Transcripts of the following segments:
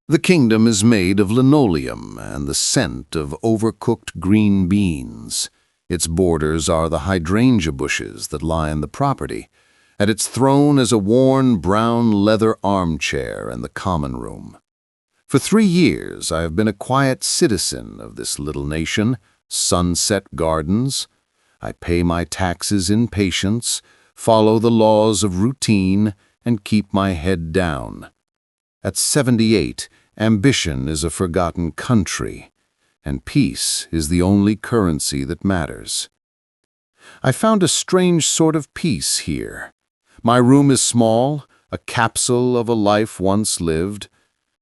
The kingdom is made of linoleum and the scent of overcooked green beans. Its borders are the hydrangea bushes that line the property. At its throne is a worn brown leather armchair in the common room. For 3 years I have been a quiet citizen of this little nation, Sunset Gardens. I pay my taxes in patience, follow the laws of routine, and keep my head down. At 78, ambition is a forgotten country, and peace is the only currency that matters. I found a strange sort of peace here. My room is small, a capsule of a life once lived.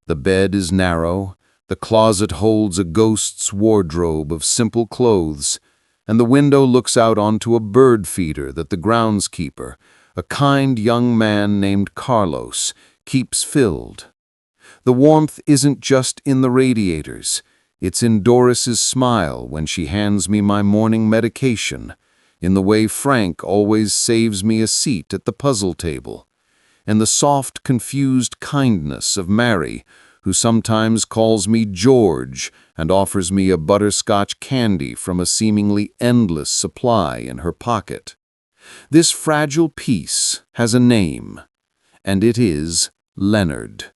The bed is narrow, the closet holds a ghost's wardrobe of simple clothes, and the window looks out onto a bird feeder that the groundskeeper, a kind young man named Carlos, keeps filled. The warmth isn't just in the radiators, it's in Doris's smile when she hands me my morning medication, in the way Frank always saves me a seat at the puzzle table, and the soft, confused kindness of Mary, who sometimes calls me George and offers me a butterscotch candy from a seemingly endless supply in her pocket. This fragile peace has a name, and it is Leonard.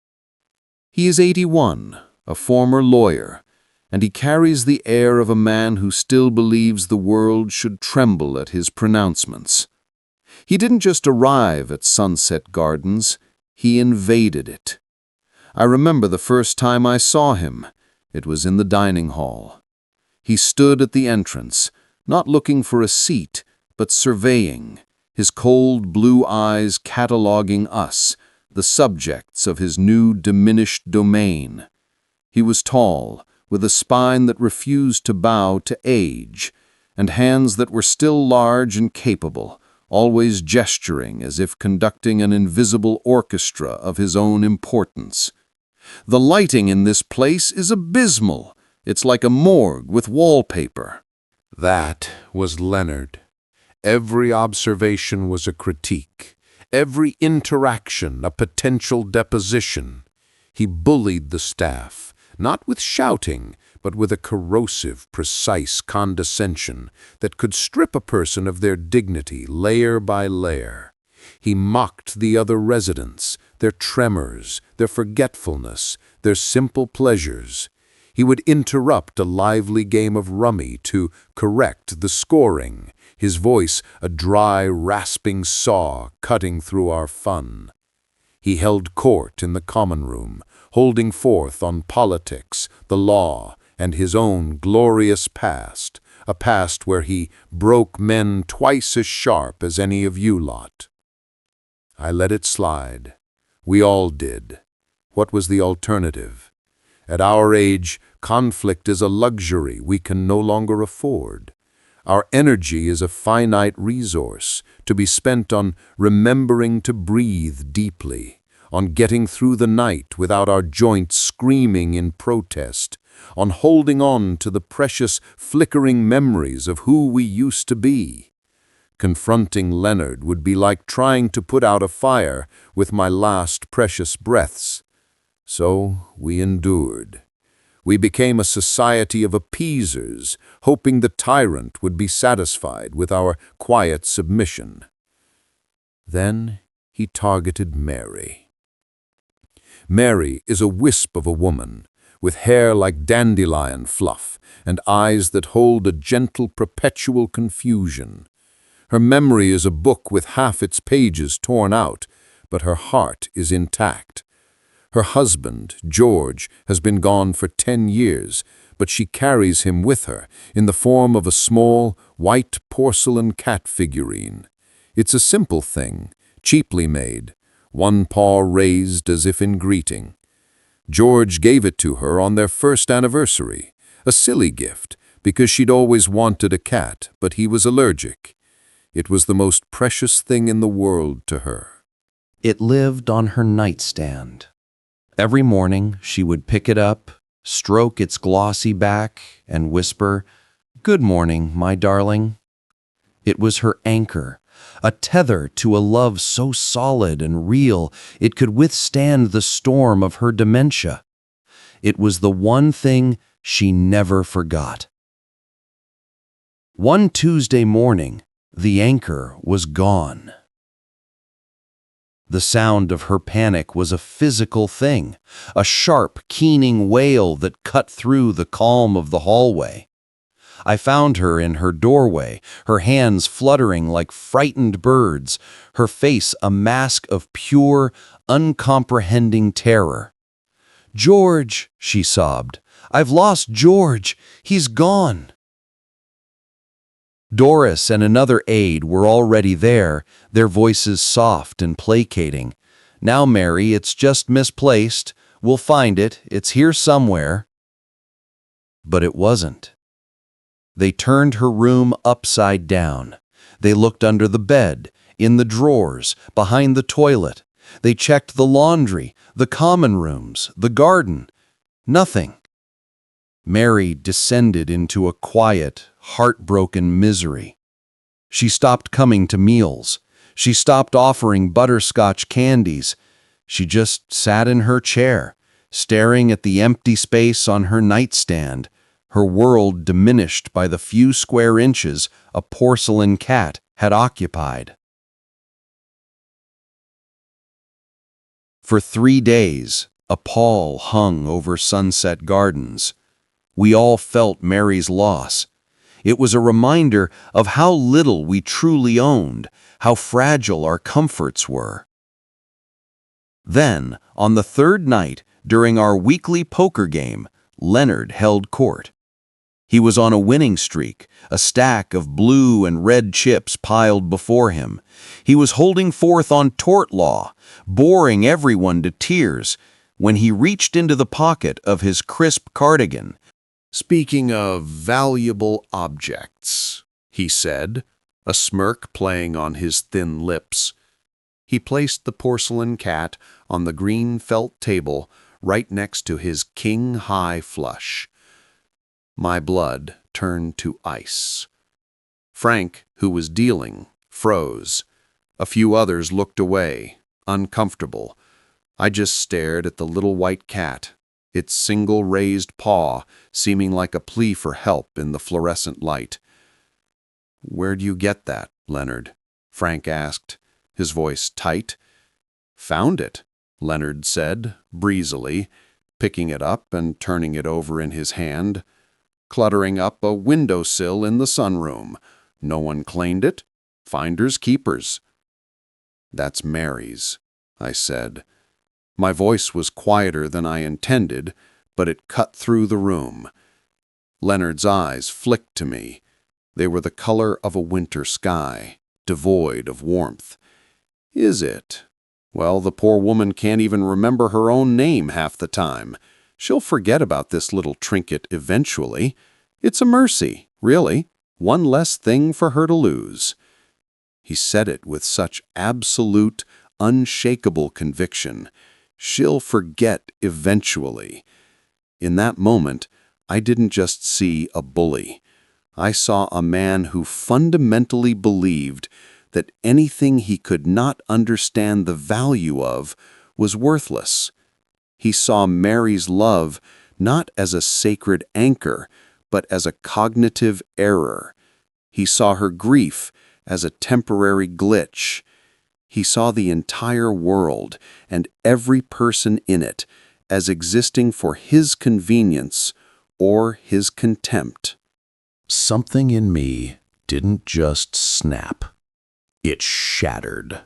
He is 81, a former lawyer, and he carries the air of a man who still believes the world should tremble at his pronouncements. He didn't just arrive at Sunset Gardens, he invaded it. I remember the first time I saw him. It was in the dining hall. He stood at the entrance, not looking for a seat, but surveying, his cold blue eyes cataloging us, the subjects of his new diminished domain. He was tall, with a spine that refused to bow to age, and hands that were still large and capable, always gesturing as if conducting an invisible orchestra of his own importance. The lighting in this place is abysmal. It's like a morgue with wallpaper. That was Leonard. Every observation was a critique. Every interaction a potential deposition. He bullied the staff, not with shouting, but with a corrosive, precise condescension that could strip a person of their dignity layer by layer. He mocked the other residents, their tremors, their forgetfulness, their simple pleasures. He would interrupt a lively game of rummy to correct the scoring, his voice a dry, rasping saw cutting through our fun. He held court in the common room, holding forth on politics, the law, and his own glorious past, a past where he broke men twice as sharp as any of you lot. I let it slide. We all did. What was the alternative? At our age, conflict is a luxury we can no longer afford. Our energy is a finite resource to be spent on remembering to breathe deeply, on getting through the night without our joints screaming in protest, on holding on to the precious, flickering memories of who we used to be. Confronting Leonard would be like trying to put out a fire with my last precious breaths. So we endured. We became a society of appeasers, hoping the tyrant would be satisfied with our quiet submission. Then he targeted Mary. Mary is a wisp of a woman, with hair like dandelion fluff and eyes that hold a gentle, perpetual confusion. Her memory is a book with half its pages torn out, but her heart is intact. Her husband, George, has been gone for 10 years, but she carries him with her in the form of a small, white porcelain cat figurine. It's a simple thing, cheaply made, one paw raised as if in greeting. George gave it to her on their first anniversary, a silly gift, because she'd always wanted a cat, but he was allergic. It was the most precious thing in the world to her. It lived on her nightstand. Every morning she would pick it up, stroke its glossy back, and whisper, "Good morning, my darling." It was her anchor, a tether to a love so solid and real it could withstand the storm of her dementia. It was the one thing she never forgot. One Tuesday morning, the anchor was gone. The sound of her panic was a physical thing, a sharp, keening wail that cut through the calm of the hallway. I found her in her doorway, her hands fluttering like frightened birds, her face a mask of pure, uncomprehending terror. "George," she sobbed, "I've lost George. He's gone." Doris and another aide were already there, their voices soft and placating. "Now, Mary, it's just misplaced. We'll find it. It's here somewhere." But it wasn't. They turned her room upside down. They looked under the bed, in the drawers, behind the toilet. They checked the laundry, the common rooms, the garden. Nothing. Mary descended into a quiet, heartbroken misery. She stopped coming to meals. She stopped offering butterscotch candies. She just sat in her chair, staring at the empty space on her nightstand, her world diminished by the few square inches a porcelain cat had occupied. For 3 days, a pall hung over Sunset Gardens. We all felt Mary's loss. It was a reminder of how little we truly owned, how fragile our comforts were. Then, on the third night, during our weekly poker game, Leonard held court. He was on a winning streak, a stack of blue and red chips piled before him. He was holding forth on tort law, boring everyone to tears, when he reached into the pocket of his crisp cardigan. "Speaking of valuable objects," he said, a smirk playing on his thin lips. He placed the porcelain cat on the green felt table right next to his king-high flush. My blood turned to ice. Frank, who was dealing, froze. A few others looked away, uncomfortable. I just stared at the little white cat, its single raised paw seeming like a plea for help in the fluorescent light. "Where'd you get that, Leonard?" Frank asked, his voice tight. "Found it," Leonard said, breezily, picking it up and turning it over in his hand. "Cluttering up a windowsill in the sunroom. No one claimed it. Finders keepers." "That's Mary's," I said. My voice was quieter than I intended, but it cut through the room. Leonard's eyes flicked to me. They were the color of a winter sky, devoid of warmth. "Is it? Well, the poor woman can't even remember her own name half the time. She'll forget about this little trinket eventually. It's a mercy, really. One less thing for her to lose." He said it with such absolute, unshakable conviction. She'll forget eventually. In that moment, I didn't just see a bully. I saw a man who fundamentally believed that anything he could not understand the value of was worthless. He saw Mary's love not as a sacred anchor, but as a cognitive error. He saw her grief as a temporary glitch. He saw the entire world and every person in it as existing for his convenience or his contempt. Something in me didn't just snap. It shattered.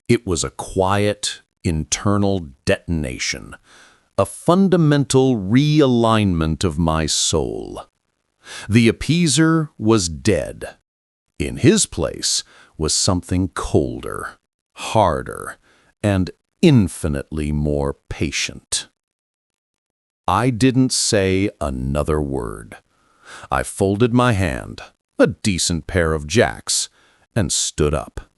It was a quiet, internal detonation, a fundamental realignment of my soul. The appeaser was dead. In his place was something colder, harder, and infinitely more patient. I didn't say another word. I folded my hand, a decent pair of jacks, and stood up.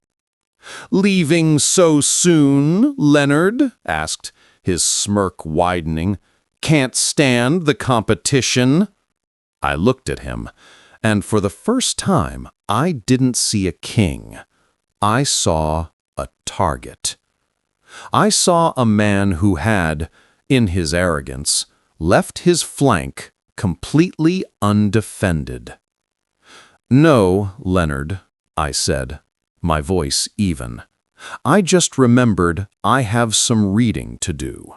"Leaving so soon, Leonard?" asked, his smirk widening. "Can't stand the competition." I looked at him, and for the first time, I didn't see a king. I saw a target. I saw a man who had, in his arrogance, left his flank completely undefended. "No, Leonard," I said, my voice even. "I just remembered I have some reading to do."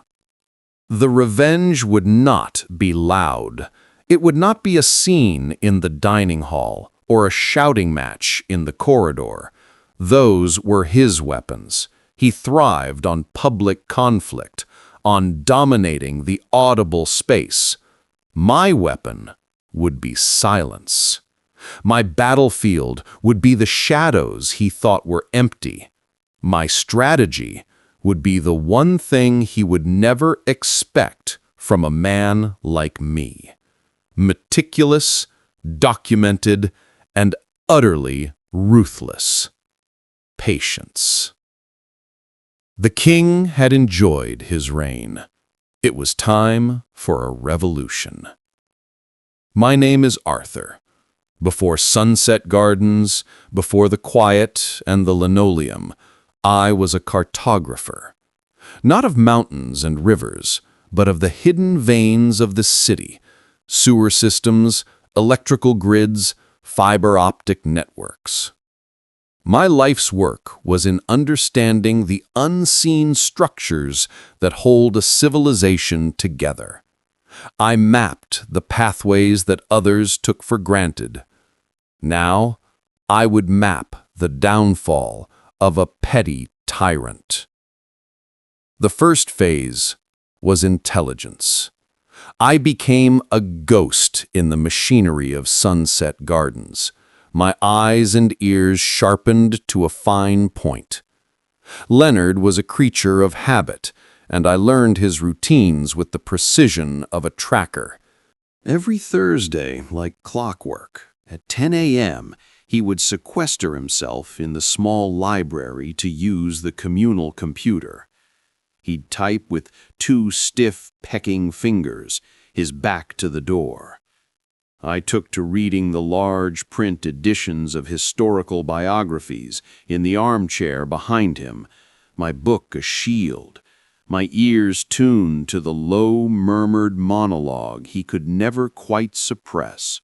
The revenge would not be loud. It would not be a scene in the dining hall or a shouting match in the corridor. Those were his weapons. He thrived on public conflict, on dominating the audible space. My weapon would be silence. My battlefield would be the shadows he thought were empty. My strategy would be the one thing he would never expect from a man like me. Meticulous, documented, and utterly ruthless. Patience. The king had enjoyed his reign. It was time for a revolution. My name is Arthur. Before sunset gardens, before the quiet and the linoleum, I was a cartographer. Not of mountains and rivers, but of the hidden veins of the city, sewer systems, electrical grids, fiber optic networks. My life's work was in understanding the unseen structures that hold a civilization together. I mapped the pathways that others took for granted. Now, I would map the downfall of a petty tyrant. The first phase was intelligence. I became a ghost in the machinery of Sunset Gardens, my eyes and ears sharpened to a fine point. Leonard was a creature of habit, and I learned his routines with the precision of a tracker. Every Thursday, like clockwork, at 10 a.m., he would sequester himself in the small library to use the communal computer. He'd type with two stiff, pecking fingers, his back to the door. I took to reading the large print editions of historical biographies in the armchair behind him, my book a shield, my ears tuned to the low, murmured monologue he could never quite suppress.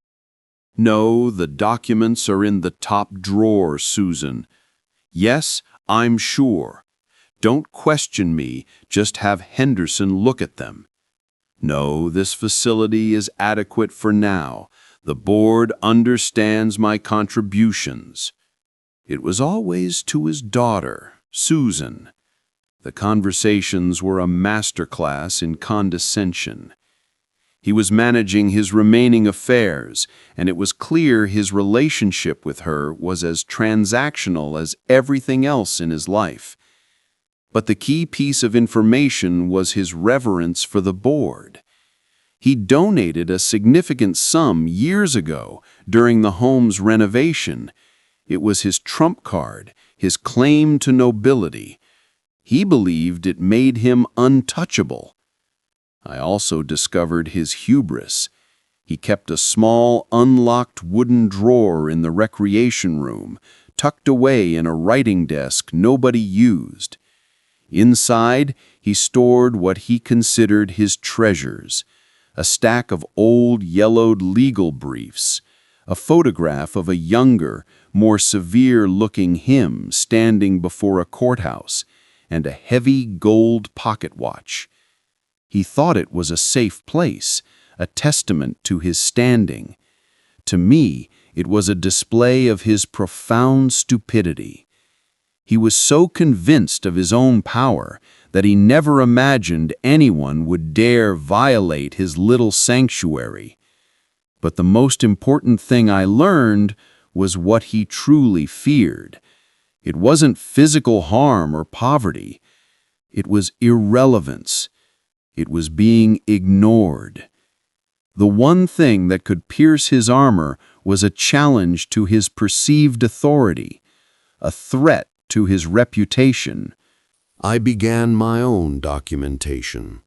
"No, the documents are in the top drawer, Susan. Yes, I'm sure. Don't question me, just have Henderson look at them. No, this facility is adequate for now. The board understands my contributions." It was always to his daughter, Susan. The conversations were a masterclass in condescension. He was managing his remaining affairs, and it was clear his relationship with her was as transactional as everything else in his life. But the key piece of information was his reverence for the board. He donated a significant sum years ago during the home's renovation. It was his trump card, his claim to nobility. He believed it made him untouchable. I also discovered his hubris. He kept a small, unlocked wooden drawer in the recreation room, tucked away in a writing desk nobody used. Inside, he stored what he considered his treasures: a stack of old, yellowed legal briefs, a photograph of a younger, more severe-looking him standing before a courthouse, and a heavy gold pocket watch. He thought it was a safe place, a testament to his standing. To me, it was a display of his profound stupidity. He was so convinced of his own power that he never imagined anyone would dare violate his little sanctuary. But the most important thing I learned was what he truly feared. It wasn't physical harm or poverty. It was irrelevance. It was being ignored. The one thing that could pierce his armor was a challenge to his perceived authority, a threat to his reputation. I began my own documentation.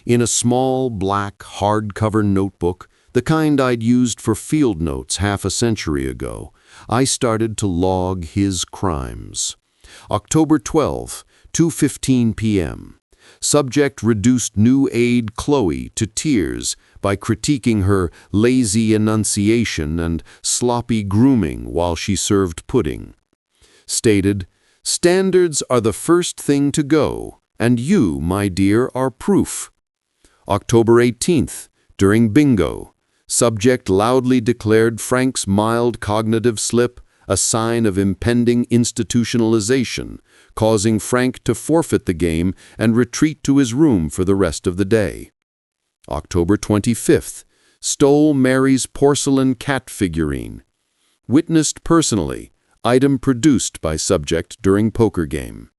In a small, black, hardcover notebook, the kind I'd used for field notes half a century ago, I started to log his crimes. October 12, 2:15 p.m. Subject reduced new aide Chloe to tears by critiquing her lazy enunciation and sloppy grooming while she served pudding. Stated, "Standards are the first thing to go, and you, my dear, are proof." October 18th, during bingo, subject loudly declared Frank's mild cognitive slip a sign of impending institutionalization, causing Frank to forfeit the game and retreat to his room for the rest of the day. October 25th, stole Mary's porcelain cat figurine. Witnessed personally, item produced by subject during poker game.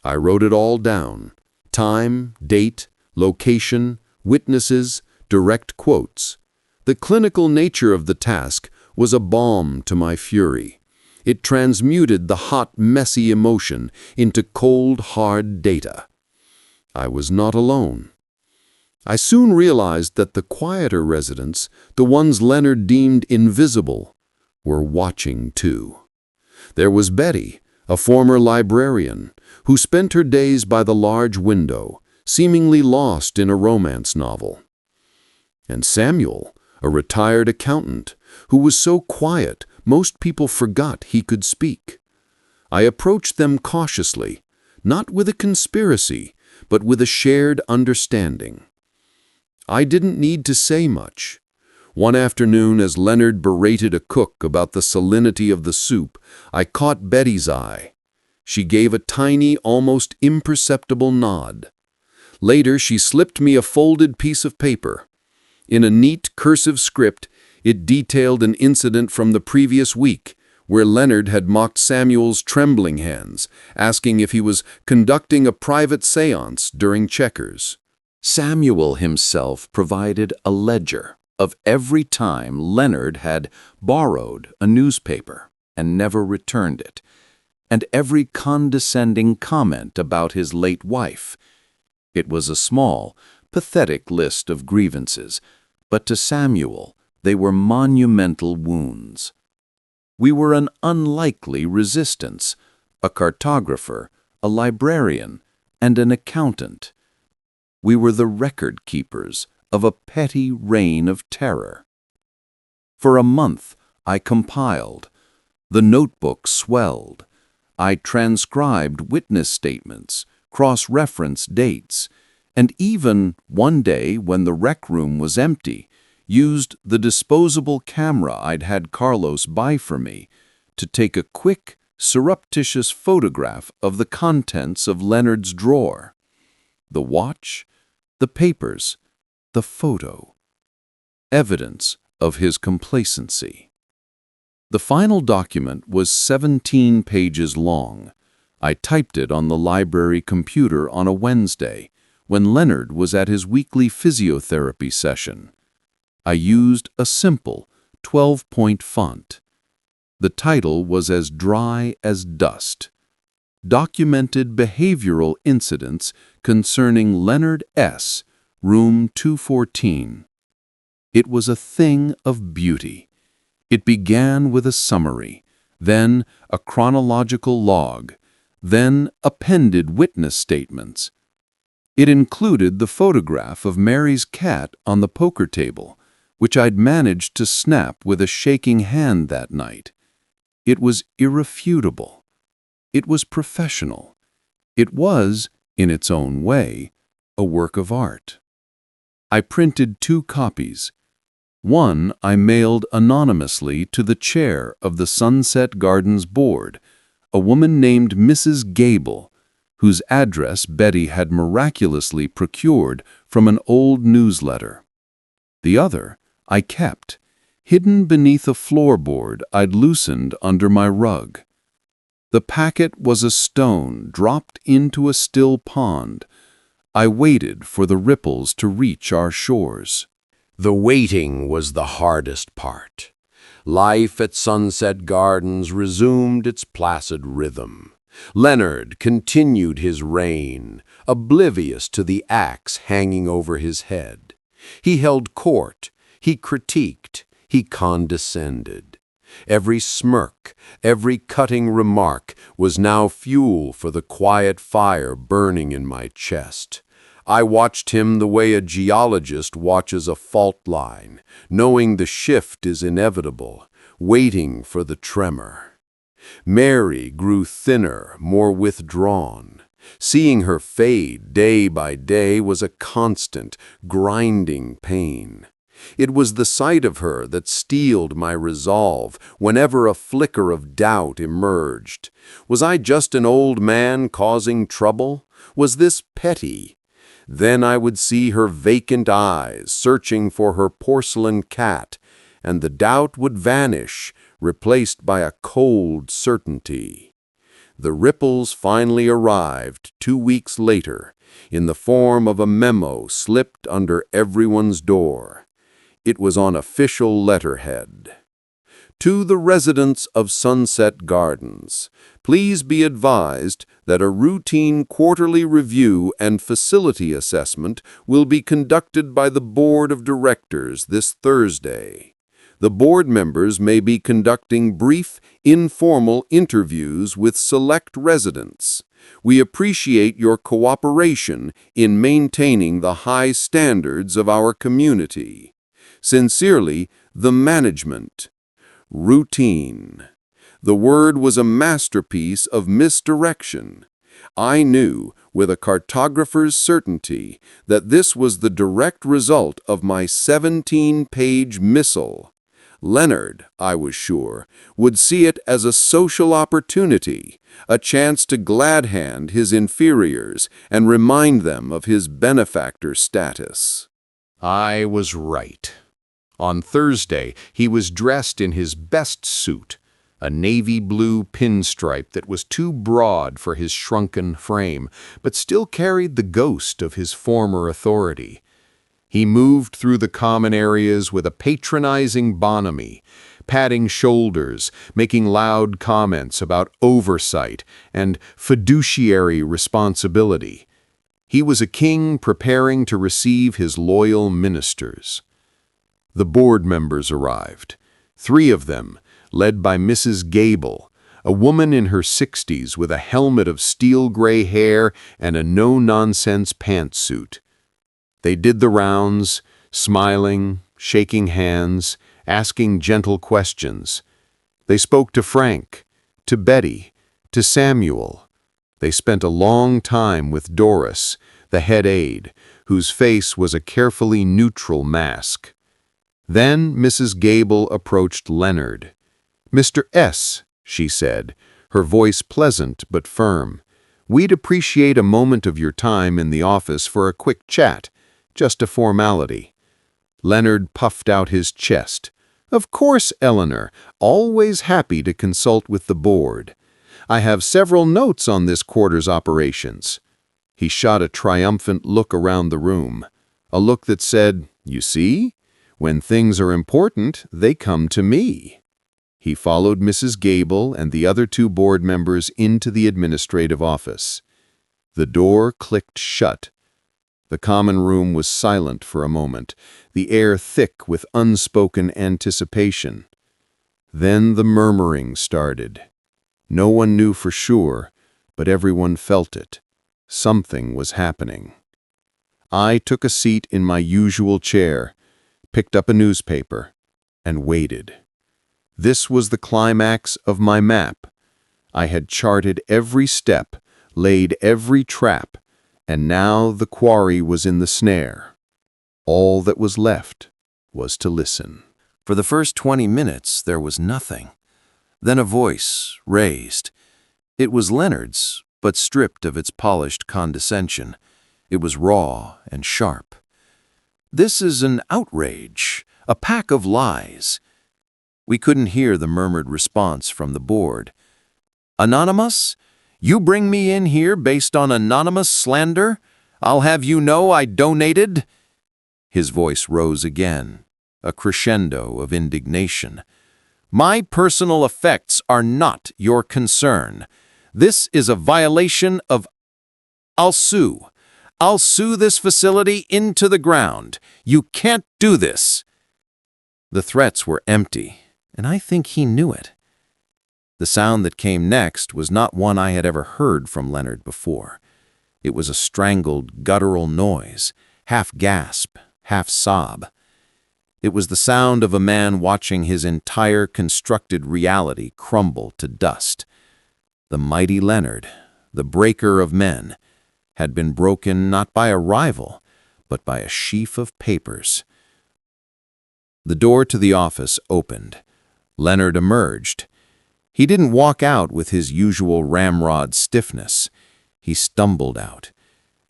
I wrote it all down: time, date, location, witnesses, direct quotes. The clinical nature of the task was a balm to my fury. It transmuted the hot, messy emotion into cold, hard data. I was not alone. I soon realized that the quieter residents, the ones Leonard deemed invisible, were watching too. There was Betty, a former librarian, who spent her days by the large window, seemingly lost in a romance novel. And Samuel, a retired accountant, who was so quiet most people forgot he could speak. I approached them cautiously, not with a conspiracy, but with a shared understanding. I didn't need to say much. One afternoon, as Leonard berated a cook about the salinity of the soup, I caught Betty's eye. She gave a tiny, almost imperceptible nod. Later, she slipped me a folded piece of paper. In a neat, cursive script, it detailed an incident from the previous week, where Leonard had mocked Samuel's trembling hands, asking if he was conducting a private séance during checkers. Samuel himself provided a ledger of every time Leonard had borrowed a newspaper and never returned it, and every condescending comment about his late wife. It was a small, pathetic list of grievances, but to Samuel they were monumental wounds. We were an unlikely resistance, a cartographer, a librarian, and an accountant. We were the record keepers of a petty reign of terror. For a month I compiled. The notebook swelled. I transcribed witness statements, cross-referenced dates, and even, one day when the rec room was empty, used the disposable camera I'd had Carlos buy for me to take a quick, surreptitious photograph of the contents of Leonard's drawer. The watch, the papers, the photo. Evidence of his complacency. The final document was 17 pages long. I typed it on the library computer on a Wednesday, when Leonard was at his weekly physiotherapy session. I used a simple 12-point font. The title was as dry as dust. Documented behavioral incidents concerning Leonard S., room 214. It was a thing of beauty. It began with a summary, then a chronological log, then appended witness statements. It included the photograph of Mary's cat on the poker table, which I'd managed to snap with a shaking hand that night. It was irrefutable. It was professional. It was, in its own way, a work of art. I printed 2 copies. One I mailed anonymously to the chair of the Sunset Gardens board, a woman named Mrs. Gable, whose address Betty had miraculously procured from an old newsletter. The other I kept, hidden beneath a floorboard I'd loosened under my rug. The packet was a stone dropped into a still pond. I waited for the ripples to reach our shores. The waiting was the hardest part. Life at Sunset Gardens resumed its placid rhythm. Leonard continued his reign, oblivious to the axe hanging over his head. He held court, he critiqued, he condescended. Every smirk, every cutting remark was now fuel for the quiet fire burning in my chest. I watched him the way a geologist watches a fault line, knowing the shift is inevitable, waiting for the tremor. Mary grew thinner, more withdrawn. Seeing her fade day by day was a constant, grinding pain. It was the sight of her that steeled my resolve whenever a flicker of doubt emerged. Was I just an old man causing trouble? Was this petty? Then I would see her vacant eyes searching for her porcelain cat, and the doubt would vanish, replaced by a cold certainty. The ripples finally arrived 2 weeks later, in the form of a memo slipped under everyone's door. It was on official letterhead. To the residents of Sunset Gardens, please be advised that a routine quarterly review and facility assessment will be conducted by the Board of Directors this Thursday. The board members may be conducting brief, informal interviews with select residents. We appreciate your cooperation in maintaining the high standards of our community. Sincerely, the management. Routine. The word was a masterpiece of misdirection. I knew, with a cartographer's certainty, that this was the direct result of my 17-page missile. Leonard, I was sure, would see it as a social opportunity, a chance to glad-hand his inferiors and remind them of his benefactor status. I was right. On Thursday, he was dressed in his best suit, a navy blue pinstripe that was too broad for his shrunken frame, but still carried the ghost of his former authority. He moved through the common areas with a patronizing bonhomie, patting shoulders, making loud comments about oversight and fiduciary responsibility. He was a king preparing to receive his loyal ministers. The board members arrived, 3 of them, led by Mrs. Gable, a woman in her 60s with a helmet of steel gray hair and a no-nonsense pantsuit. They did the rounds, smiling, shaking hands, asking gentle questions. They spoke to Frank, to Betty, to Samuel. They spent a long time with Doris, the head aide, whose face was a carefully neutral mask. Then Mrs. Gable approached Leonard. "Mr. S.," she said, her voice pleasant but firm, "we'd appreciate a moment of your time in the office for a quick chat, just a formality." Leonard puffed out his chest. "Of course, Eleanor, always happy to consult with the board. I have several notes on this quarter's operations." He shot a triumphant look around the room, a look that said, "You see? When things are important, they come to me." He followed Mrs. Gable and the other 2 board members into the administrative office. The door clicked shut. The common room was silent for a moment, the air thick with unspoken anticipation. Then the murmuring started. No one knew for sure, but everyone felt it. Something was happening. I took a seat in my usual chair, picked up a newspaper, and waited. This was the climax of my map. I had charted every step, laid every trap, and now the quarry was in the snare. All that was left was to listen. For the first 20 minutes, there was nothing. Then a voice raised. It was Leonard's, but stripped of its polished condescension. It was raw and sharp. "This is an outrage, a pack of lies." We couldn't hear the murmured response from the board. "Anonymous? You bring me in here based on anonymous slander? I'll have you know I donated." His voice rose again, a crescendo of indignation. "My personal effects are not your concern. This is a violation of... I'll sue. I'll sue this facility into the ground. You can't do this." The threats were empty. and I think he knew it. The sound that came next was not one I had ever heard from Leonard before. It was a strangled, guttural noise, half gasp, half sob. It was the sound of a man watching his entire constructed reality crumble to dust. The mighty Leonard, the breaker of men, had been broken not by a rival, but by a sheaf of papers. The door to the office opened. Leonard emerged. He didn't walk out with his usual ramrod stiffness. He stumbled out.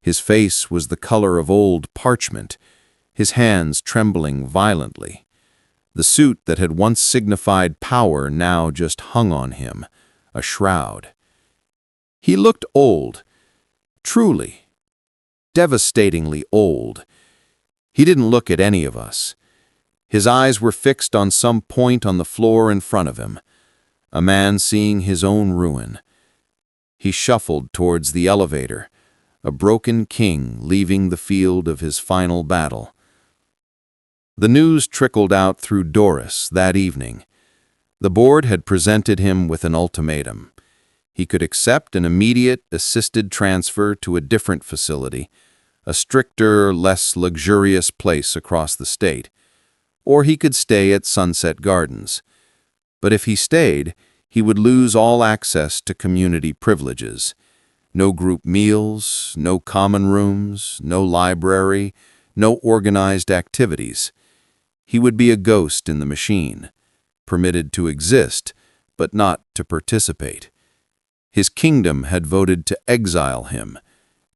His face was the color of old parchment, his hands trembling violently. The suit that had once signified power now just hung on him, a shroud. He looked old, truly, devastatingly old. He didn't look at any of us. His eyes were fixed on some point on the floor in front of him, a man seeing his own ruin. He shuffled towards the elevator, a broken king leaving the field of his final battle. The news trickled out through Doris that evening. The board had presented him with an ultimatum. He could accept an immediate, assisted transfer to a different facility, a stricter, less luxurious place across the state, or he could stay at Sunset Gardens. But if he stayed, he would lose all access to community privileges. No group meals, no common rooms, no library, no organized activities. He would be a ghost in the machine, permitted to exist, but not to participate. His kingdom had voted to exile him,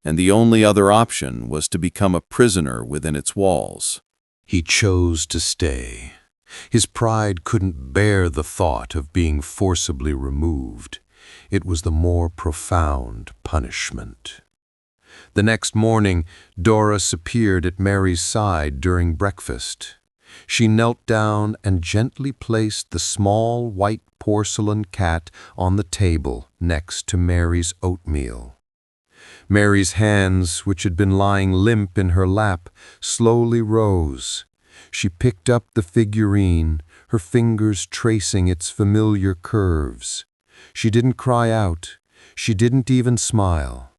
and the only other option was to become a prisoner within its walls. He chose to stay. His pride couldn't bear the thought of being forcibly removed. It was the more profound punishment. The next morning, Doris appeared at Mary's side during breakfast. She knelt down and gently placed the small white porcelain cat on the table next to Mary's oatmeal. Mary's hands, which had been lying limp in her lap, slowly rose. She picked up the figurine, her fingers tracing its familiar curves. She didn't cry out. She didn't even smile.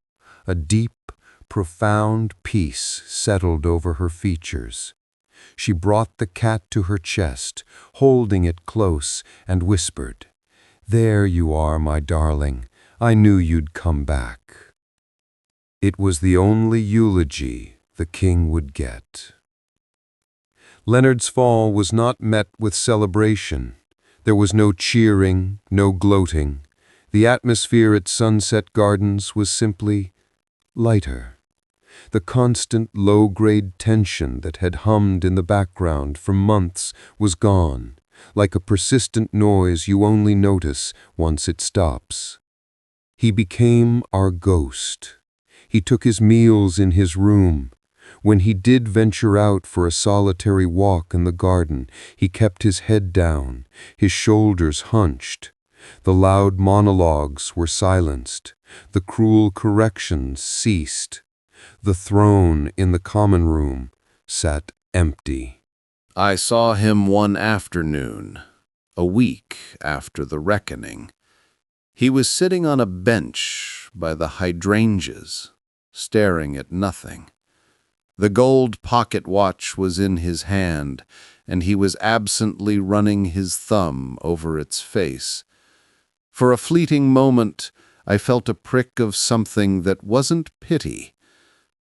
A deep, profound peace settled over her features. She brought the cat to her chest, holding it close, and whispered, "There you are, my darling. I knew you'd come back." It was the only eulogy the king would get. Leonard's fall was not met with celebration. There was no cheering, no gloating. The atmosphere at Sunset Gardens was simply lighter. The constant low-grade tension that had hummed in the background for months was gone, like a persistent noise you only notice once it stops. He became our ghost. He took his meals in his room. When he did venture out for a solitary walk in the garden, he kept his head down, his shoulders hunched. The loud monologues were silenced. The cruel corrections ceased. The throne in the common room sat empty. I saw him one afternoon, a week after the reckoning. He was sitting on a bench by the hydrangeas, staring at nothing. The gold pocket watch was in his hand, and he was absently running his thumb over its face. For a fleeting moment, I felt a prick of something that wasn't pity,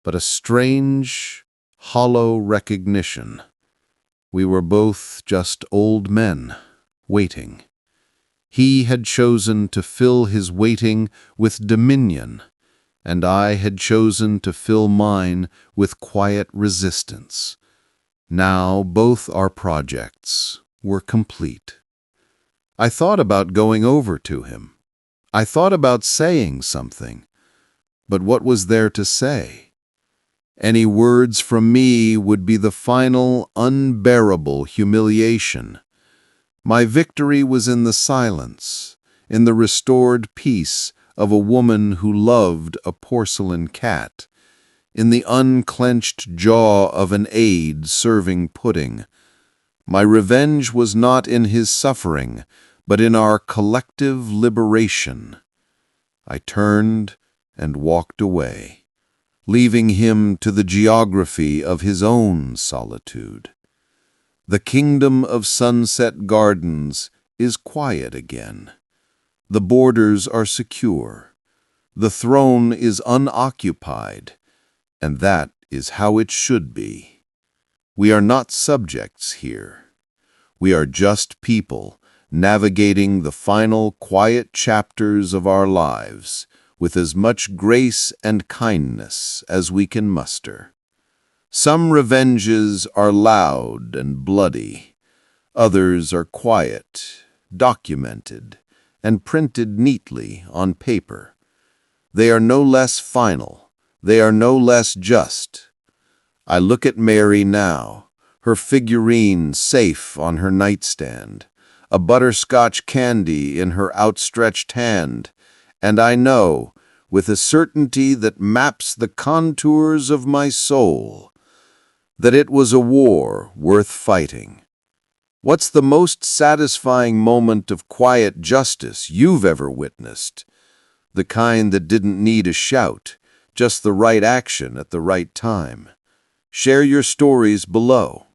but a strange, hollow recognition. We were both just old men, waiting. He had chosen to fill his waiting with dominion, and I had chosen to fill mine with quiet resistance. Now both our projects were complete. I thought about going over to him. I thought about saying something. But what was there to say? Any words from me would be the final, unbearable humiliation. My victory was in the silence, in the restored peace of a woman who loved a porcelain cat, in the unclenched jaw of an aide serving pudding. My revenge was not in his suffering, but in our collective liberation. I turned and walked away, leaving him to the geography of his own solitude. The kingdom of Sunset Gardens is quiet again. The borders are secure. The throne is unoccupied, and that is how it should be. We are not subjects here. We are just people navigating the final quiet chapters of our lives with as much grace and kindness as we can muster. Some revenges are loud and bloody. Others are quiet, documented, and printed neatly on paper. They are no less final. They are no less just. I look at Mary now, her figurine safe on her nightstand, a butterscotch candy in her outstretched hand, and I know, with a certainty that maps the contours of my soul, that it was a war worth fighting. What's the most satisfying moment of quiet justice you've ever witnessed? The kind that didn't need a shout, just the right action at the right time. Share your stories below.